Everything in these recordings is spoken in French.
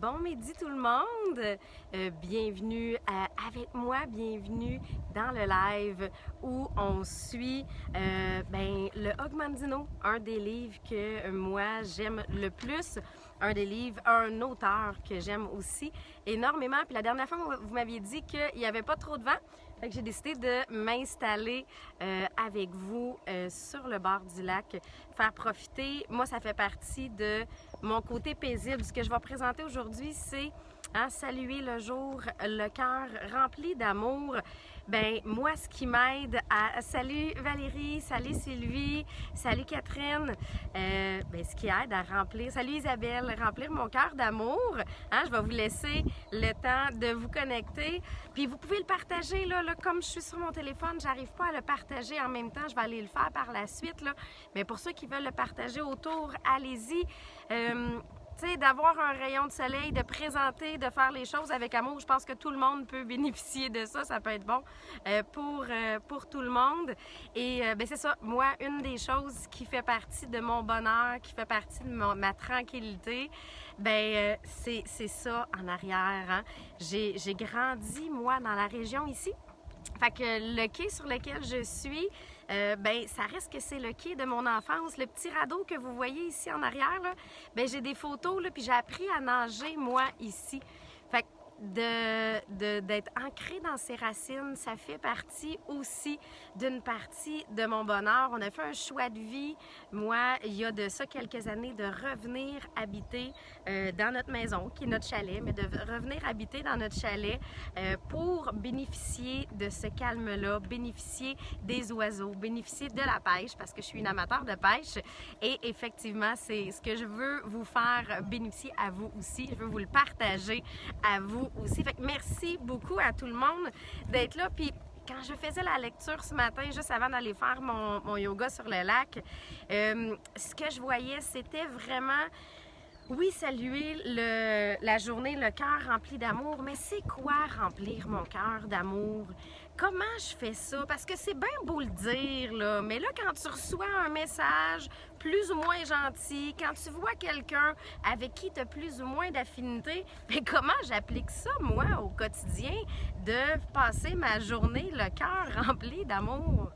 Bon midi tout le monde! Bienvenue avec moi, bienvenue dans le live où on suit le Hogmanay, un des livres que moi j'aime le plus, un des livres, un auteur que j'aime aussi énormément. Puis la dernière fois, vous m'aviez dit qu'il n'y avait pas trop de vent, fait que j'ai décidé de m'installer avec vous sur le bord du lac, faire profiter. Moi, ça fait partie de mon côté paisible. Ce que je vais présenter aujourd'hui, c'est saluer le jour, le cœur rempli d'amour. Ben moi, ce qui m'aide à... Salut Valérie, salut Sylvie, salut Catherine. Ce qui aide à remplir... Salut Isabelle, remplir mon cœur d'amour. Je vais vous laisser le temps de vous connecter. Puis vous pouvez le partager, là comme je suis sur mon téléphone, j'arrive pas à le partager en même temps. Je vais aller le faire par la suite, là. Mais pour ceux qui veulent le partager autour, allez-y. Tu sais, d'avoir un rayon de soleil, de présenter, de faire les choses avec amour, je pense que tout le monde peut bénéficier de ça. Ça peut être bon pour tout le monde. Et c'est ça, moi, une des choses qui fait partie de mon bonheur, qui fait partie de ma tranquillité, c'est ça en arrière. J'ai grandi, moi, dans la région ici. Fait que le quai sur lequel je suis, ça reste que c'est le quai de mon enfance. Le petit radeau que vous voyez ici en arrière, là, j'ai des photos, là, puis j'ai appris à nager, moi, ici. Fait que d'être ancré dans ses racines, ça fait partie aussi d'une partie de mon bonheur. On a fait un choix de vie, moi, il y a de ça quelques années, de revenir habiter dans notre maison, qui est notre chalet, mais de revenir habiter dans notre chalet pour bénéficier de ce calme-là, bénéficier des oiseaux, bénéficier de la pêche, parce que je suis une amateur de pêche. Et effectivement, c'est ce que je veux vous faire bénéficier à vous aussi. Je veux vous le partager à vous aussi. Fait que merci beaucoup à tout le monde d'être là. Puis quand je faisais la lecture ce matin, juste avant d'aller faire mon yoga sur le lac, ce que je voyais, c'était vraiment... Oui, saluer la journée, le cœur rempli d'amour, mais c'est quoi remplir mon cœur d'amour? Comment je fais ça? Parce que c'est bien beau le dire, là, mais là, quand tu reçois un message plus ou moins gentil, quand tu vois quelqu'un avec qui tu as plus ou moins d'affinité, comment j'applique ça, moi, au quotidien, de passer ma journée, le cœur rempli d'amour?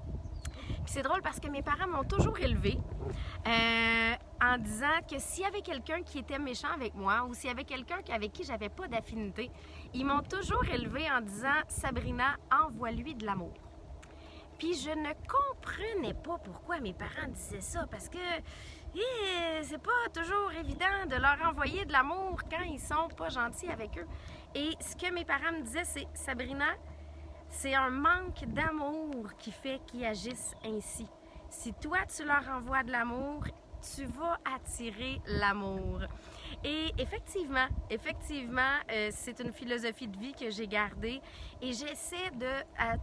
Puis c'est drôle parce que mes parents m'ont toujours élevée en disant que s'il y avait quelqu'un qui était méchant avec moi ou s'il y avait quelqu'un avec qui j'avais pas d'affinité, ils m'ont toujours élevée en disant « Sabrina, envoie-lui de l'amour ». Puis je ne comprenais pas pourquoi mes parents disaient ça parce que c'est pas toujours évident de leur envoyer de l'amour quand ils sont pas gentils avec eux. Et ce que mes parents me disaient, c'est « Sabrina, c'est un manque d'amour qui fait qu'ils agissent ainsi. Si toi, tu leur envoies de l'amour, tu vas attirer l'amour. » Et effectivement, c'est une philosophie de vie que j'ai gardée et j'essaie à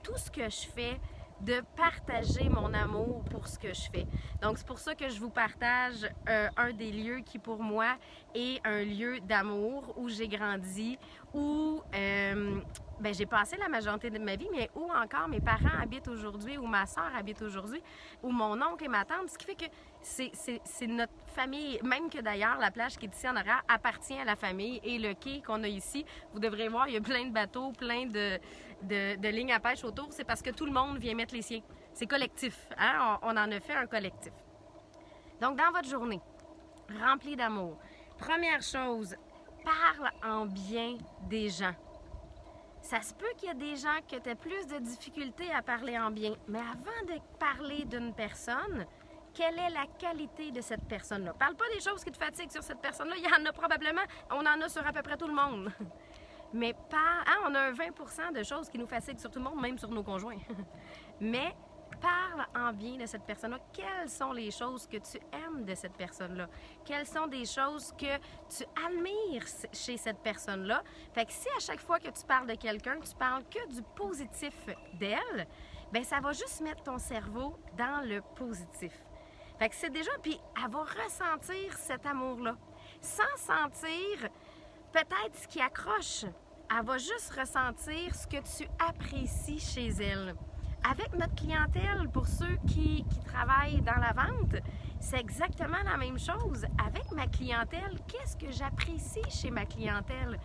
tout ce que je fais, de partager mon amour pour ce que je fais. Donc, c'est pour ça que je vous partage un des lieux qui, pour moi, est un lieu d'amour où j'ai grandi, où j'ai passé la majorité de ma vie, mais où encore mes parents habitent aujourd'hui, où ma soeur habite aujourd'hui, où mon oncle et ma tante, ce qui fait que c'est notre famille, même que d'ailleurs, la plage qui est ici en arrière appartient à la famille et le quai qu'on a ici, vous devrez voir, il y a plein de bateaux, plein de lignes à pêche autour, c'est parce que tout le monde vient mettre les siens. C'est collectif, on en a fait un collectif. Donc, dans votre journée, remplie d'amour, première chose, parle en bien des gens. Ça se peut qu'il y a des gens qui aient plus de difficultés à parler en bien, mais avant de parler d'une personne, quelle est la qualité de cette personne-là? Parle pas des choses qui te fatiguent sur cette personne-là, il y en a probablement, on en a sur à peu près tout le monde. Mais on a un 20% de choses qui nous fatiguent sur tout le monde, même sur nos conjoints. Mais parle en bien de cette personne-là. Quelles sont les choses que tu aimes de cette personne-là? Quelles sont des choses que tu admires chez cette personne-là? Fait que si à chaque fois que tu parles de quelqu'un, tu parles que du positif d'elle, ça va juste mettre ton cerveau dans le positif. Fait que c'est déjà, puis elle va ressentir cet amour-là. Sans sentir peut-être ce qui accroche. Elle va juste ressentir ce que tu apprécies chez elle. Avec notre clientèle, pour ceux qui travaillent dans la vente, c'est exactement la même chose avec ma clientèle. Qu'est-ce que j'apprécie chez ma clientèle?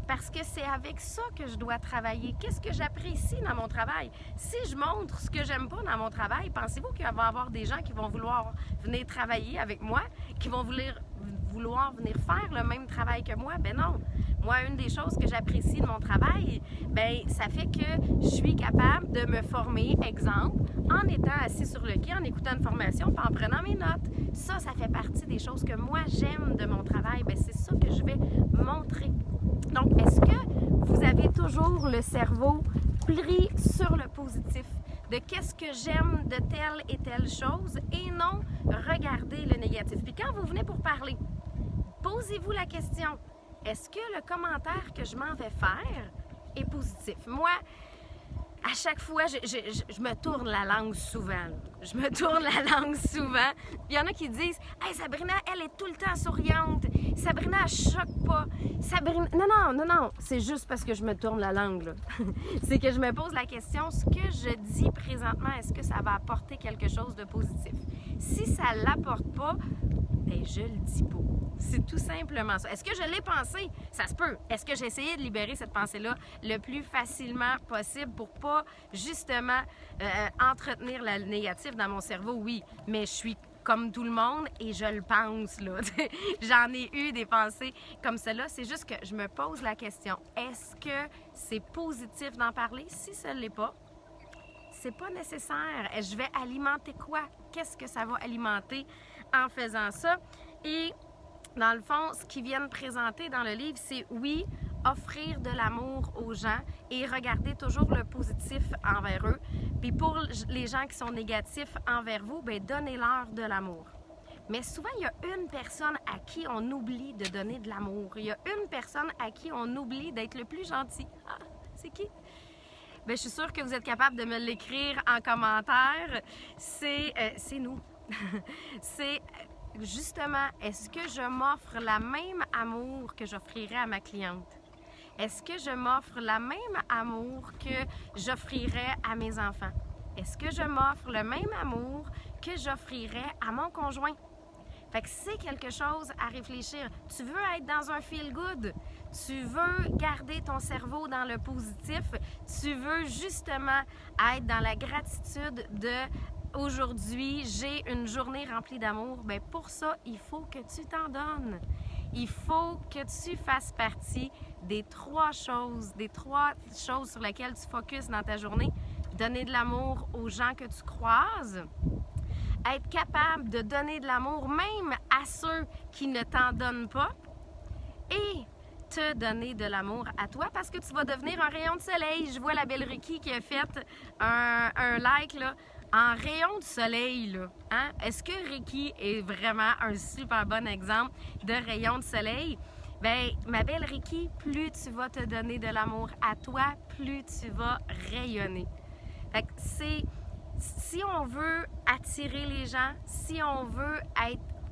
Parce que c'est avec ça que je dois travailler. Qu'est-ce que j'apprécie dans mon travail? Si je montre ce que j'aime pas dans mon travail, pensez-vous qu'il va y avoir des gens qui vont vouloir venir travailler avec moi, qui vont vouloir venir faire le même travail que moi? Ben non. Moi, une des choses que j'apprécie de mon travail, ben ça fait que je suis capable de me former, exemple, en étant assis sur le quai, en écoutant une formation, puis en prenant mes notes. Ça fait partie des choses que moi, j'aime de mon travail. Ben c'est ça que je vais montrer. Donc, est-ce que vous avez toujours le cerveau pris sur le positif? De qu'est-ce que j'aime de telle et telle chose et non regarder le négatif. Puis quand vous venez pour parler, posez-vous la question, est-ce que le commentaire que je m'en vais faire est positif? Moi, à chaque fois, je me tourne la langue souvent. Là. Je me tourne la langue souvent. Puis il y en a qui disent « Hey, Sabrina, elle est tout le temps souriante. Sabrina, elle choque pas. Sabrina... » Non. C'est juste parce que je me tourne la langue. Là. C'est que je me pose la question, ce que je dis présentement, est-ce que ça va apporter quelque chose de positif? Si ça ne l'apporte pas, ben je le dis pas. C'est tout simplement ça. Est-ce que je l'ai pensé? Ça se peut. Est-ce que j'ai essayé de libérer cette pensée-là le plus facilement possible pour pas, justement, entretenir le négatif dans mon cerveau? Oui, mais je suis comme tout le monde et je le pense, là. J'en ai eu des pensées comme cela. C'est juste que je me pose la question, est-ce que c'est positif d'en parler? Si ce ne l'est pas, c'est pas nécessaire. Je vais alimenter quoi? Qu'est-ce que ça va alimenter en faisant ça? Et dans le fond, ce qu'ils viennent présenter dans le livre, c'est oui, offrir de l'amour aux gens et regarder toujours le positif envers eux. Puis pour les gens qui sont négatifs envers vous, bien, donnez-leur de l'amour. Mais souvent, il y a une personne à qui on oublie de donner de l'amour. Il y a une personne à qui on oublie d'être le plus gentil. Ah, c'est qui? Bien, je suis sûre que vous êtes capable de me l'écrire en commentaire. C'est nous. C'est... Justement, est-ce que je m'offre la même amour que j'offrirais à ma cliente? Est-ce que je m'offre la même amour que j'offrirais à mes enfants? Est-ce que je m'offre le même amour que j'offrirais à mon conjoint? Fait que c'est quelque chose à réfléchir. Tu veux être dans un feel-good? Tu veux garder ton cerveau dans le positif? Tu veux justement être dans la gratitude de aujourd'hui, j'ai une journée remplie d'amour. Bien, pour ça, il faut que tu t'en donnes. Il faut que tu fasses partie des trois choses sur lesquelles tu focuses dans ta journée. Donner de l'amour aux gens que tu croises. Être capable de donner de l'amour même à ceux qui ne t'en donnent pas. Et te donner de l'amour à toi parce que tu vas devenir un rayon de soleil. Je vois la belle Ricky qui a fait un like, là. En rayon de soleil, là, hein? Est-ce que Ricky est vraiment un super bon exemple de rayon de soleil? Bien, ma belle Ricky, plus tu vas te donner de l'amour à toi, plus tu vas rayonner. Fait que si on veut attirer les gens, si on veut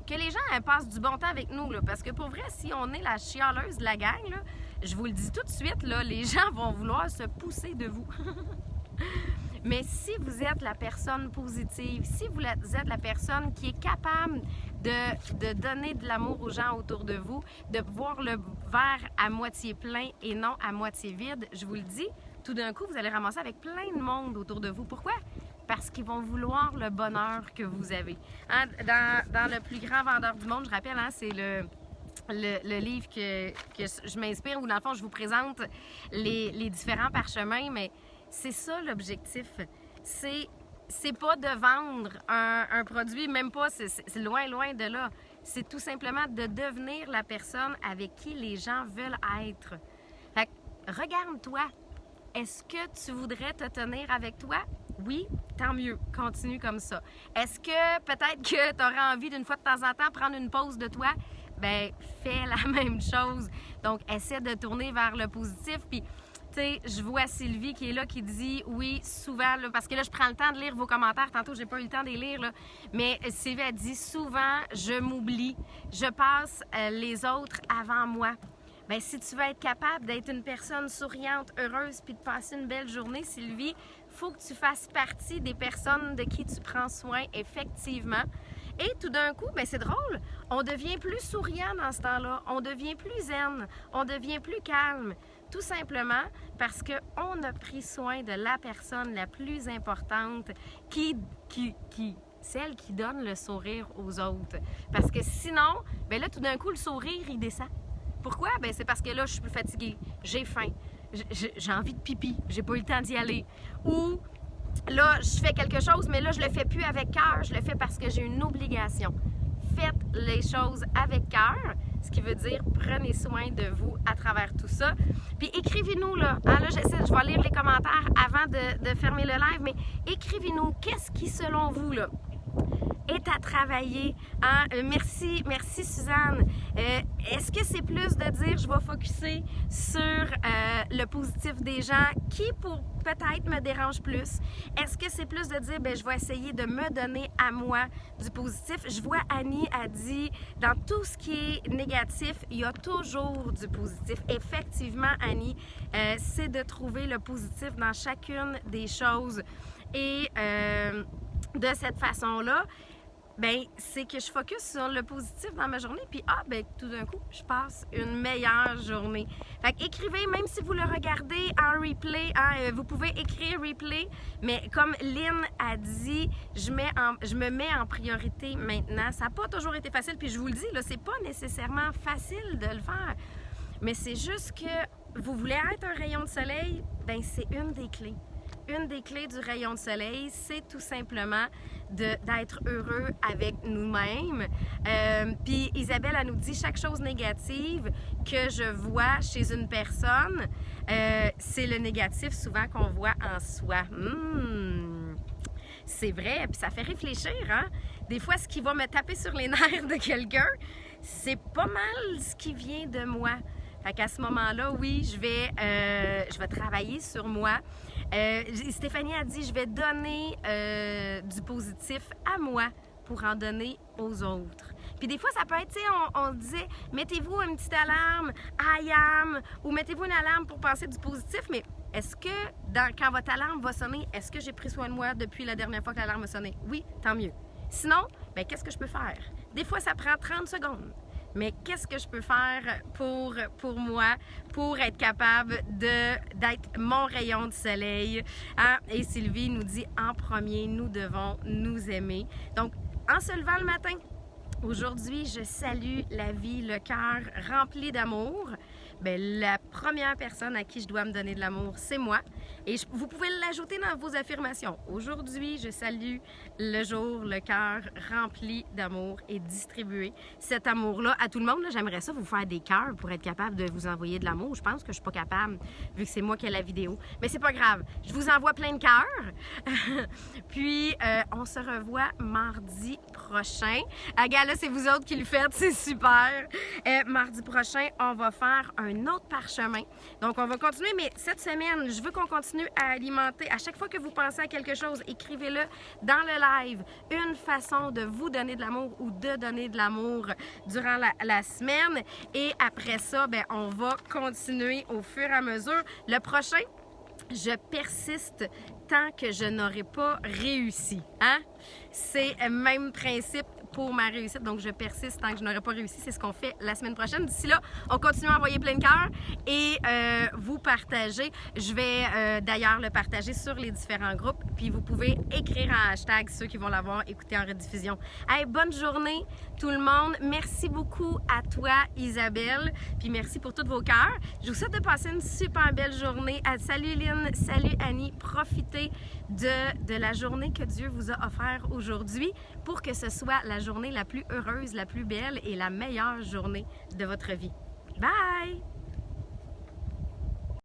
que les gens passent du bon temps avec nous, là, parce que pour vrai, si on est la chialeuse de la gang, là, je vous le dis tout de suite, là, les gens vont vouloir se pousser de vous. Mais si vous êtes la personne positive, si vous êtes la personne qui est capable de donner de l'amour aux gens autour de vous, de voir le verre à moitié plein et non à moitié vide, je vous le dis, tout d'un coup, vous allez ramasser avec plein de monde autour de vous. Pourquoi? Parce qu'ils vont vouloir le bonheur que vous avez. Hein? Dans le plus grand vendeur du monde, je rappelle, hein, c'est le livre que je m'inspire, où dans le fond, je vous présente les différents parchemins, mais c'est ça l'objectif. C'est pas de vendre un produit, même pas, c'est loin de là. C'est tout simplement de devenir la personne avec qui les gens veulent être. Fait que, regarde-toi. Est-ce que tu voudrais te tenir avec toi? Oui, tant mieux. Continue comme ça. Est-ce que peut-être que tu auras envie d'une fois de temps en temps prendre une pause de toi? Bien, fais la même chose. Donc, essaie de tourner vers le positif. Puis, tu sais, je vois Sylvie qui est là, qui dit oui, souvent, là, parce que là, je prends le temps de lire vos commentaires. Tantôt, j'ai pas eu le temps de les lire, là. Mais Sylvie a dit souvent, je m'oublie. Je passe les autres avant moi. Bien, si tu veux être capable d'être une personne souriante, heureuse, puis de passer une belle journée, Sylvie, il faut que tu fasses partie des personnes de qui tu prends soin, effectivement. Et tout d'un coup, ben c'est drôle, on devient plus souriant dans ce temps-là, on devient plus zen, on devient plus calme. Tout simplement parce qu'on a pris soin de la personne la plus importante celle qui donne le sourire aux autres. Parce que sinon, ben là, tout d'un coup, le sourire, il descend. Pourquoi? Ben c'est parce que là, je suis plus fatiguée, j'ai faim, j'ai envie de pipi, j'ai pas eu le temps d'y aller. Ou là, je fais quelque chose, mais là, je le fais plus avec cœur, je le fais parce que j'ai une obligation. Faites les choses avec cœur, ce qui veut dire prenez soin de vous à travers tout ça. Puis écrivez-nous là, hein, là je vais lire les commentaires avant de fermer le live, mais écrivez-nous qu'est-ce qui selon vous là est à travailler. Hein? Merci Suzanne. Est-ce que c'est plus de dire je vais focusser sur le positif des gens qui peut-être me dérange plus? Est-ce que c'est plus de dire ben, je vais essayer de me donner à moi du positif? Je vois Annie a dit dans tout ce qui est négatif, il y a toujours du positif. Effectivement, Annie, c'est de trouver le positif dans chacune des choses. Et de cette façon-là, ben c'est que je focus sur le positif dans ma journée, puis ben tout d'un coup, je passe une meilleure journée. Fait que écrivez, même si vous le regardez en replay, hein, vous pouvez écrire replay, mais comme Lynn a dit, je me mets en priorité maintenant. Ça n'a pas toujours été facile, puis je vous le dis, là, c'est pas nécessairement facile de le faire, mais c'est juste que vous voulez être un rayon de soleil, ben c'est une des clés. Une des clés du rayon de soleil, c'est tout simplement d'être heureux avec nous-mêmes. Puis Isabelle, elle nous dit chaque chose négative que je vois chez une personne, c'est le négatif souvent qu'on voit en soi. C'est vrai, puis ça fait réfléchir, hein? Des fois, ce qui va me taper sur les nerfs de quelqu'un, c'est pas mal ce qui vient de moi. Fait qu'à ce moment-là, oui, je vais travailler sur moi. Stéphanie a dit, je vais donner du positif à moi pour en donner aux autres. Puis des fois, ça peut être, tu sais, on disait, mettez-vous une petite alarme, I am, ou mettez-vous une alarme pour penser du positif, mais est-ce que quand votre alarme va sonner, est-ce que j'ai pris soin de moi depuis la dernière fois que l'alarme a sonné? Oui, tant mieux. Sinon, ben, qu'est-ce que je peux faire? Des fois, ça prend 30 secondes. Mais qu'est-ce que je peux faire pour moi, pour être capable d'être mon rayon de soleil? Hein? Et Sylvie nous dit, en premier, nous devons nous aimer. Donc, en se levant le matin, aujourd'hui, je salue la vie, le cœur rempli d'amour. Bien, la première personne à qui je dois me donner de l'amour, c'est moi. Et vous pouvez l'ajouter dans vos affirmations. Aujourd'hui, je salue le jour, le cœur rempli d'amour et distribuer cet amour-là à tout le monde. J'aimerais ça vous faire des cœurs pour être capable de vous envoyer de l'amour. Je pense que je suis pas capable, vu que c'est moi qui ai la vidéo. Mais c'est pas grave. Je vous envoie plein de cœurs. Puis, on se revoit mardi prochain. Gars, là, c'est vous autres qui le faites. C'est super. Mardi prochain, on va faire un autre parchemin. Donc, on va continuer, mais cette semaine, je veux qu'on continue à alimenter. À chaque fois que vous pensez à quelque chose, écrivez-le dans le live. Une façon de vous donner de l'amour ou de donner de l'amour durant la semaine. Et après ça, ben, on va continuer au fur et à mesure. Le prochain, je persiste tant que je n'aurai pas réussi. Hein? C'est le même principe pour ma réussite. Donc, je persiste tant que je n'aurai pas réussi. C'est ce qu'on fait la semaine prochaine. D'ici là, on continue à envoyer plein de cœurs et vous partager. Je vais d'ailleurs le partager sur les différents groupes. Puis, vous pouvez écrire en hashtag ceux qui vont l'avoir écouté en rediffusion. Hey, bonne journée tout le monde. Merci beaucoup à toi, Isabelle. Puis, merci pour tous vos cœurs. Je vous souhaite de passer une super belle journée. Salut Lynn, salut Annie. Profitez de la journée que Dieu vous a offert aujourd'hui pour que ce soit la journée la plus heureuse, la plus belle et la meilleure journée de votre vie. Bye!